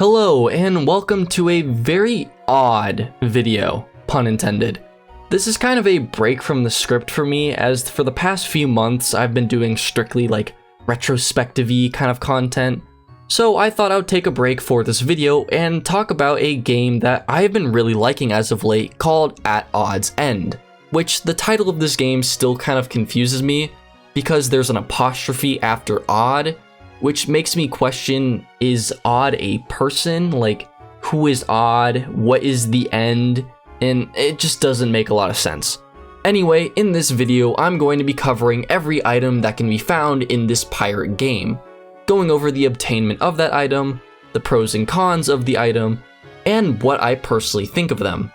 Hello and welcome to a very odd video, pun intended. This is kind of a break from the script for me, as for the past few months I've been doing strictly like retrospective-y kind of content. So I thought I would take a break for this video and talk about a game that I have been really liking as of late called At Odd's End, which the title of this game still kind of confuses me because there's an apostrophe after odd, which makes me question, is Odd a person? Like, who is Odd? What is the end? And it just doesn't make a lot of sense. Anyway, in this video, I'm going to be covering every item that can be found in this pirate game, going over the obtainment of that item, the pros and cons of the item, and what I personally think of them.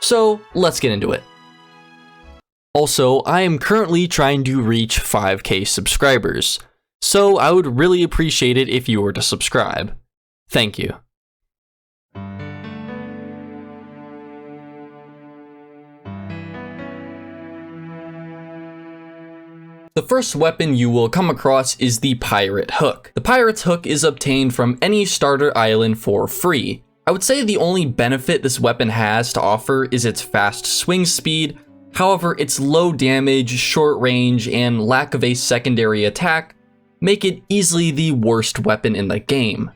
So, let's get into it. Also, I am currently trying to reach 5K subscribers, so I would really appreciate it if you were to subscribe. Thank you. The first weapon you will come across is the Pirate Hook. The Pirate's Hook is obtained from any starter island for free. I would say the only benefit this weapon has to offer is its fast swing speed. However, its low damage, short range, and lack of a secondary attack make it easily the worst weapon in the game.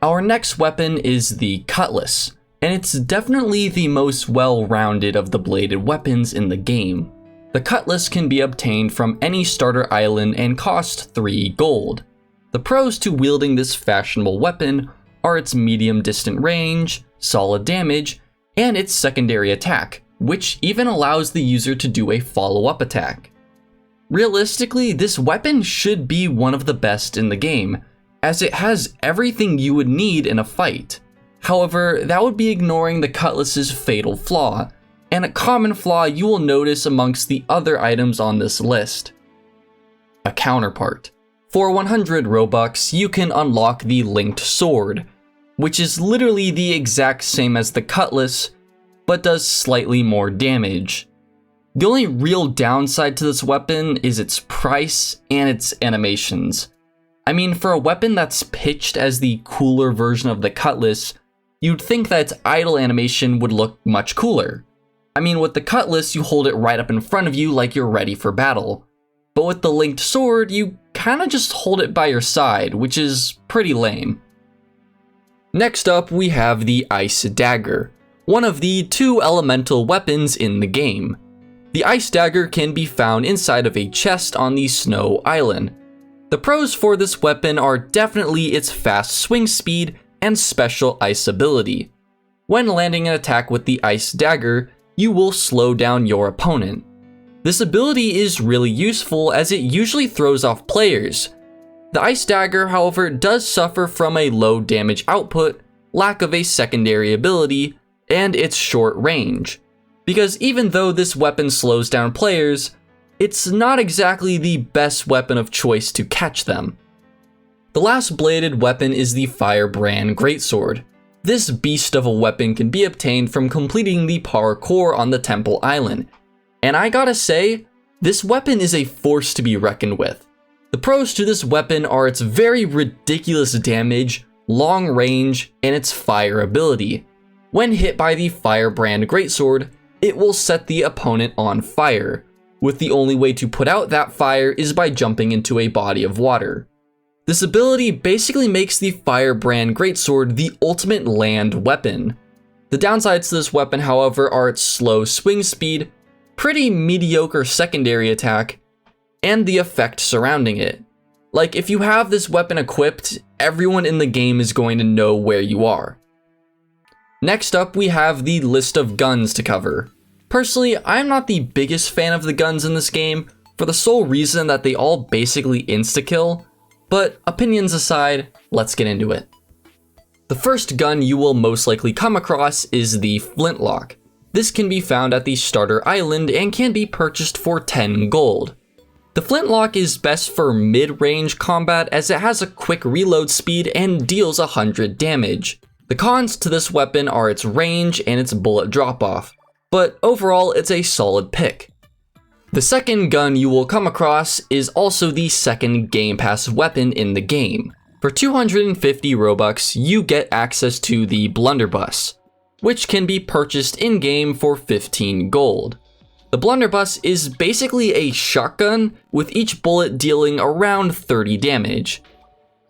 Our next weapon is the Cutlass, and it's definitely the most well-rounded of the bladed weapons in the game. The Cutlass can be obtained from any starter island and cost 3 gold. The pros to wielding this fashionable weapon are its medium distant range, solid damage, and its secondary attack, which even allows the user to do a follow-up attack. Realistically, this weapon should be one of the best in the game, as it has everything you would need in a fight. However, that would be ignoring the Cutlass's fatal flaw, and a common flaw you will notice amongst the other items on this list: a counterpart. For 100 Robux, you can unlock the Linked Sword, which is literally the exact same as the Cutlass, but does slightly more damage. The only real downside to this weapon is its price and its animations. I mean, for a weapon that's pitched as the cooler version of the Cutlass, you'd think that its idle animation would look much cooler. I mean, with the Cutlass, you hold it right up in front of you like you're ready for battle. But with the Linked Sword, you kinda just hold it by your side, which is pretty lame. Next up, we have the Ice Dagger, one of the 2 elemental weapons in the game. The Ice Dagger can be found inside of a chest on the Snow Island. The pros for this weapon are definitely its fast swing speed and special ice ability. When landing an attack with the Ice Dagger, you will slow down your opponent. This ability is really useful as it usually throws off players. The Ice Dagger, however, does suffer from a low damage output, lack of a secondary ability, and its short range. Because even though this weapon slows down players, it's not exactly the best weapon of choice to catch them. The last bladed weapon is the Firebrand Greatsword. This beast of a weapon can be obtained from completing the parkour on the Temple Island, and I gotta say, this weapon is a force to be reckoned with. The pros to this weapon are its very ridiculous damage, long range, and its fire ability. When hit by the Firebrand Greatsword, it will set the opponent on fire, with the only way to put out that fire is by jumping into a body of water. This ability basically makes the Firebrand Greatsword the ultimate land weapon. The downsides to this weapon, however, are its slow swing speed, pretty mediocre secondary attack, and the effect surrounding it. Like, if you have this weapon equipped, everyone in the game is going to know where you are. Next up, we have the list of guns to cover. Personally, I'm not the biggest fan of the guns in this game, for the sole reason that they all basically insta-kill, but opinions aside, let's get into it. The first gun you will most likely come across is the Flintlock. This can be found at the starter island and can be purchased for 10 gold. The Flintlock is best for mid-range combat as it has a quick reload speed and deals 100 damage. The cons to this weapon are its range and its bullet drop-off, but overall it's a solid pick. The second gun you will come across is also the second Game Pass weapon in the game. For 250 Robux, you get access to the Blunderbuss, which can be purchased in-game for 15 gold. The Blunderbuss is basically a shotgun, with each bullet dealing around 30 damage.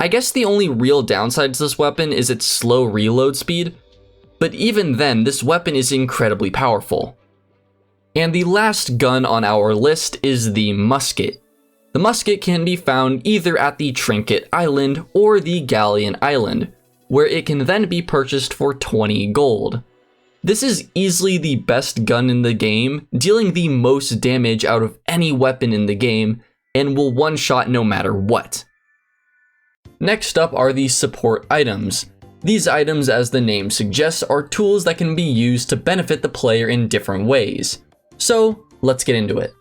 I guess the only real downside to this weapon is its slow reload speed, but even then, this weapon is incredibly powerful. And the last gun on our list is the Musket. The Musket can be found either at the Trinket Island or the Galleon Island, where it can then be purchased for 20 gold. This is easily the best gun in the game, dealing the most damage out of any weapon in the game, and will one-shot no matter what. Next up are the support items. These items, as the name suggests, are tools that can be used to benefit the player in different ways. So, let's get into it.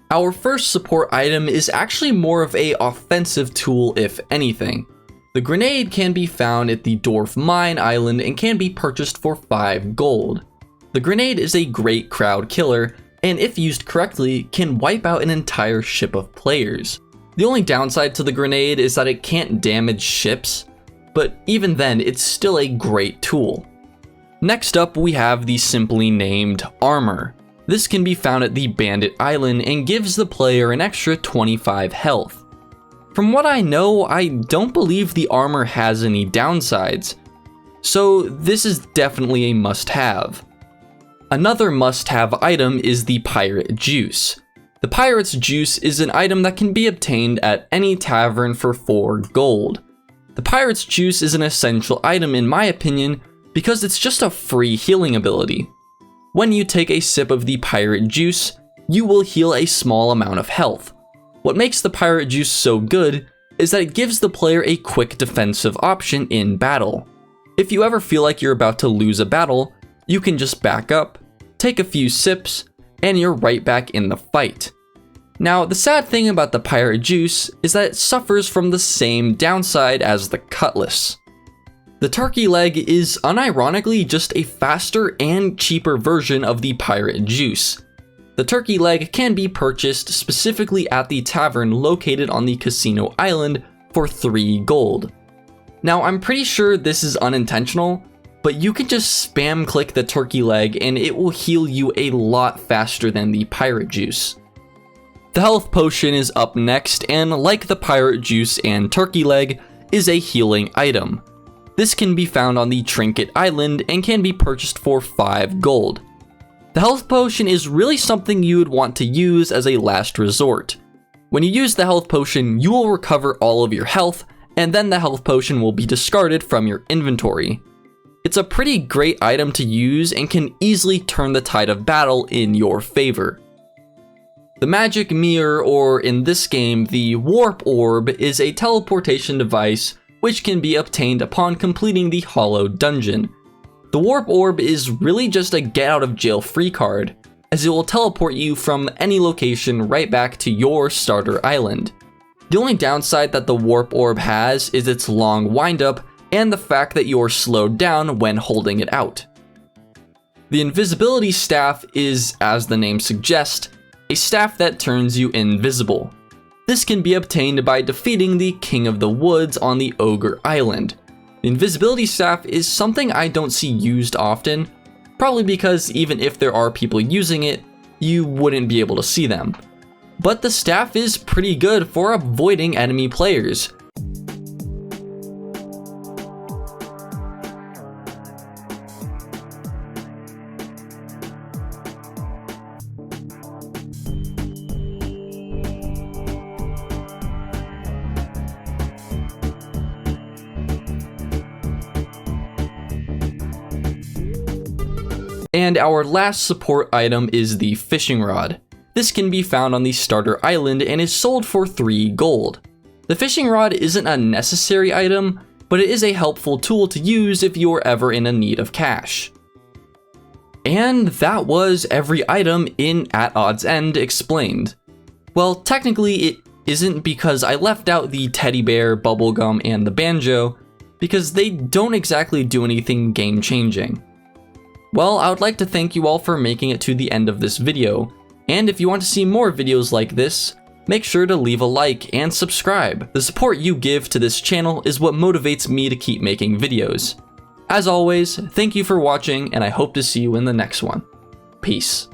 Our first support item is actually more of an offensive tool if anything. The grenade can be found at the Dwarf Mine Island and can be purchased for 5 gold. The grenade is a great crowd killer, and if used correctly, can wipe out an entire ship of players. The only downside to the grenade is that it can't damage ships, but even then, it's still a great tool. Next up, we have the simply named armor. This can be found at the Bandit Island and gives the player an extra 25 health. From what I know, I don't believe the armor has any downsides, so this is definitely a must-have. Another must-have item is the Pirate Juice. The Pirate's Juice is an item that can be obtained at any tavern for 4 gold. The Pirate's Juice is an essential item in my opinion because it's just a free healing ability. When you take a sip of the Pirate Juice, you will heal a small amount of health. What makes the Pirate Juice so good is that it gives the player a quick defensive option in battle. If you ever feel like you're about to lose a battle, you can just back up, take a few sips, and you're right back in the fight. Now, the sad thing about the Pirate Juice is that it suffers from the same downside as the Cutlass. The turkey leg is unironically just a faster and cheaper version of the Pirate Juice. The turkey leg can be purchased specifically at the tavern located on the Casino Island for 3 gold. Now, I'm pretty sure this is unintentional, but you can just spam click the turkey leg and it will heal you a lot faster than the Pirate Juice. The health potion is up next, and like the Pirate Juice and turkey leg, is a healing item. This can be found on the Trinket Island and can be purchased for 5 gold. The health potion is really something you would want to use as a last resort. When you use the health potion, you will recover all of your health, and then the health potion will be discarded from your inventory. It's a pretty great item to use and can easily turn the tide of battle in your favor. The Magic Mirror, or in this game, the Warp Orb, is a teleportation device which can be obtained upon completing the Hollow Dungeon. The Warp Orb is really just a get out of jail free card, as it will teleport you from any location right back to your starter island. The only downside that the Warp Orb has is its long windup and the fact that you're slowed down when holding it out. The Invisibility Staff is, as the name suggests, a staff that turns you invisible. This can be obtained by defeating the King of the Woods on the Ogre Island. The Invisibility Staff is something I don't see used often, probably because even if there are people using it, you wouldn't be able to see them. But the staff is pretty good for avoiding enemy players. And our last support item is the fishing rod. This can be found on the starter island and is sold for 3 gold. The fishing rod isn't a necessary item, but it is a helpful tool to use if you're ever in a need of cash. And that was every item in At Odds End explained. Well, technically it isn't, because I left out the teddy bear, bubblegum, and the banjo, because they don't exactly do anything game changing. Well, I would like to thank you all for making it to the end of this video, and if you want to see more videos like this, Make sure to leave a like and subscribe. The support you give to this channel is what motivates me to keep making videos. As always, thank you for watching, and I hope to see you in the next one. Peace.